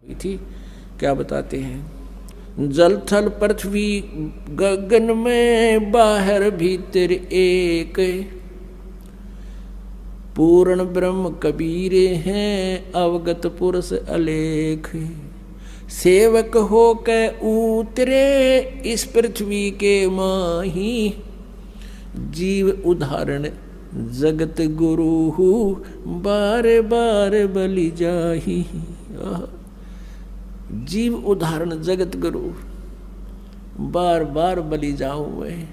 थी। क्या बताते हैं? जल थल पृथ्वी गगन में बाहर भीतर एक, पूर्ण ब्रह्म कबीरे हैं अवगत पुरुष अलेख। सेवक हो के उतरे इस पृथ्वी के माही, जीव उदाहरण जगत गुरु बार बार बलि जाही। जीव उदाहरण जगत गुरु बार बार बलि जाऊं मैं।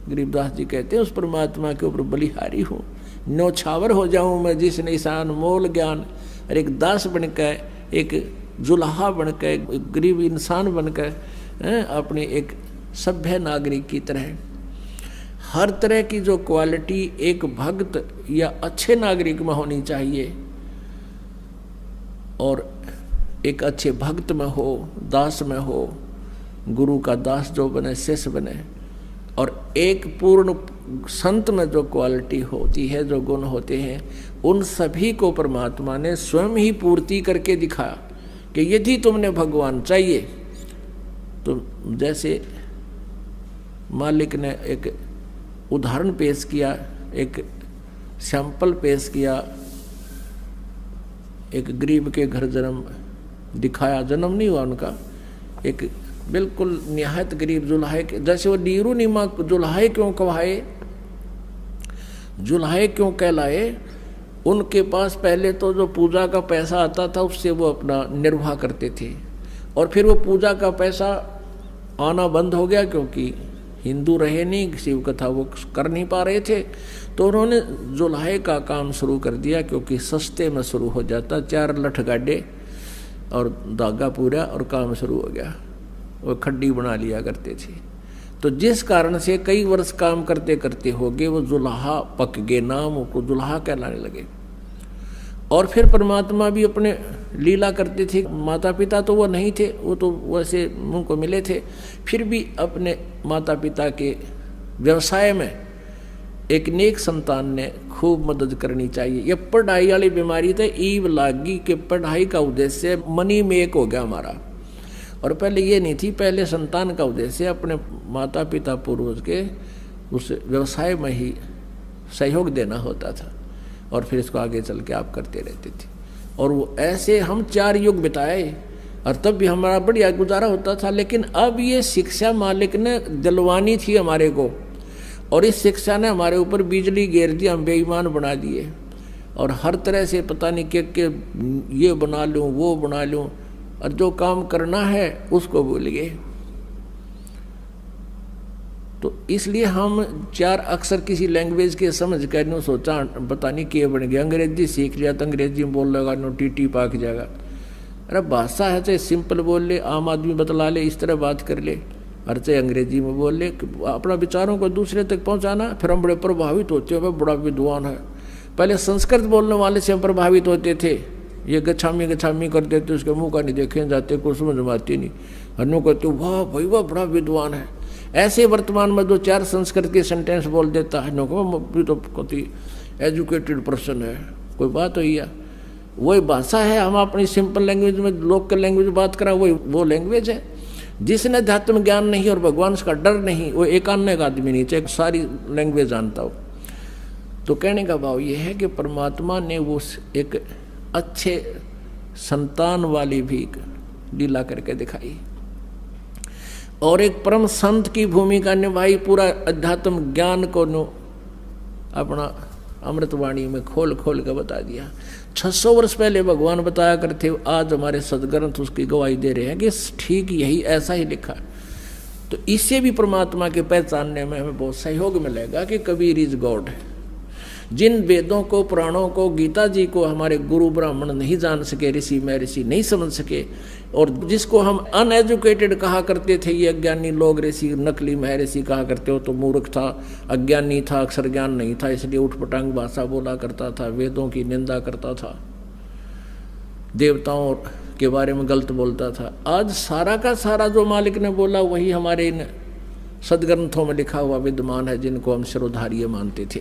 गरीबदास जी कहते हैं उस परमात्मा के ऊपर बलिहारी हूँ, न्योछावर हो जाऊं मैं जिस निशान मोल ज्ञान। और एक दास बनकर, एक जुल्हा बनकर, एक गरीब इंसान बनकर अपने एक सभ्य नागरिक की तरह हर तरह की जो क्वालिटी एक भक्त या अच्छे नागरिक में होनी चाहिए, और एक अच्छे भक्त में हो, दास में हो, गुरु का दास जो बने, शिष्य बने। और एक पूर्ण संत में जो क्वालिटी होती है, जो गुण होते हैं, उन सभी को परमात्मा ने स्वयं ही पूर्ति करके दिखाया कि यदि तुमने भगवान चाहिए तो जैसे मालिक ने एक उदाहरण पेश किया, एक सैंपल पेश किया, एक गरीब के घर जन्म दिखाया, जन्म नहीं हुआ उनका, एक बिल्कुल निहायत गरीब जुल्हे के, जैसे वो नीरू नीमा जुल्हे क्यों कहवाए, जुल्हे क्यों कहलाए? उनके पास पहले तो जो पूजा का पैसा आता था उससे वो अपना निर्वाह करते थे, और फिर वो पूजा का पैसा आना बंद हो गया क्योंकि हिंदू रहे नहीं, शिव कथा वो कर नहीं पा रहे थे। तो उन्होंने जुल्हे का काम शुरू कर दिया, क्योंकि सस्ते में शुरू हो जाता, 4 लठ गाडे और धागा पूरा और काम शुरू हो गया। वो खड्डी बना लिया करते थे। तो जिस कारण से कई वर्ष काम करते करते हो गए वो जुल्हा पक गए, नाम को जुल्हा कहलाने लगे। और फिर परमात्मा भी अपने लीला करते थे। माता पिता तो वो नहीं थे, वो तो वैसे मुंह को मिले थे, फिर भी अपने माता पिता के व्यवसाय में एक नेक संतान ने खूब मदद करनी चाहिए। ये पढ़ाई वाली बीमारी थे ईव लागी कि पढ़ाई का उद्देश्य मनी मेक हो गया हमारा, और पहले ये नहीं थी। पहले संतान का उद्देश्य अपने माता पिता पूर्वज के उस व्यवसाय में ही सहयोग देना होता था, और फिर इसको आगे चल के आप करते रहते थे। और वो ऐसे हम 4 युग बिताए, और तब भी हमारा बढ़िया गुजारा होता था। लेकिन अब ये शिक्षा मालिक ने दिलवानी थी हमारे को, और इस शिक्षा ने हमारे ऊपर बिजली गिर दी, हम बेईमान बना दिए, और हर तरह से पता नहीं के ये बना लूँ वो बना लूँ, और जो काम करना है उसको भूल गए। तो इसलिए हम 4 अक्षर किसी लैंग्वेज के समझ कर नो सोचा पता नहीं क्या बन गया, अंग्रेजी सीख लिया तो अंग्रेजी में बोल लगा, नो टीटी पाक जाएगा। अरे भाषा है, चाहे सिंपल बोल ले, आम आदमी बतला ले, इस तरह बात कर ले, और चाहे अंग्रेजी में बोल ले, अपना विचारों को दूसरे तक पहुंचाना। फिर हम बड़े प्रभावित होते हैं, बड़ा विद्वान है। पहले संस्कृत बोलने वाले से हम प्रभावित होते थे, ये गछामी गछामी कर देते, उसके मुंह का नहीं देखे जाते, कुछ समझ में आती नहीं, हनु कहते वाह भाई वाह बड़ा विद्वान है। ऐसे वर्तमान में 2-4 संस्कृत के सेंटेंस बोल देता है, नो तो कति एजुकेटेड पर्सन है, कोई बात हुई है। वही भाषा है, हम अपनी सिंपल लैंग्वेज में लोकल लैंग्वेज बात करा, वही वो लैंग्वेज है। जिसने अध्यात्म ज्ञान नहीं और भगवान का डर नहीं, वो एकान्य का आदमी नहीं, चाहे सारी लैंग्वेज जानता हो। तो कहने का भाव ये है कि परमात्मा ने वो एक अच्छे संतान वाली भी लीला करके दिखाई, और एक परम संत की भूमिका निभाई। पूरा अध्यात्म ज्ञान को अपना अमृतवाणी में खोल खोल कर बता दिया। 600 वर्ष पहले भगवान बताया करते, आज हमारे सदग्रंथ उसकी गवाही दे रहे हैं कि ठीक यही ऐसा ही लिखा। तो इससे भी परमात्मा के पहचानने में हमें बहुत सहयोग मिलेगा कि कबीर इज गॉड। जिन वेदों को, पुराणों को, गीता जी को हमारे गुरु ब्राह्मण नहीं जान सके, ऋषि महर्षि नहीं समझ सके, और जिसको हम अनएजुकेटेड कहा करते थे, ये अज्ञानी लोग, ऋषि नकली महर्षि कहा करते हो, तो मूर्ख था, अज्ञानी था, अक्षर ज्ञान नहीं था, इसलिए उठपटांग भाषा बोला करता था, वेदों की निंदा करता था, देवताओं के बारे में गलत बोलता था। आज सारा का सारा जो मालिक ने बोला वही हमारे इन सदग्रंथों में लिखा हुआ विद्यमान है, जिनको हम शिरोधार्य मानते थे।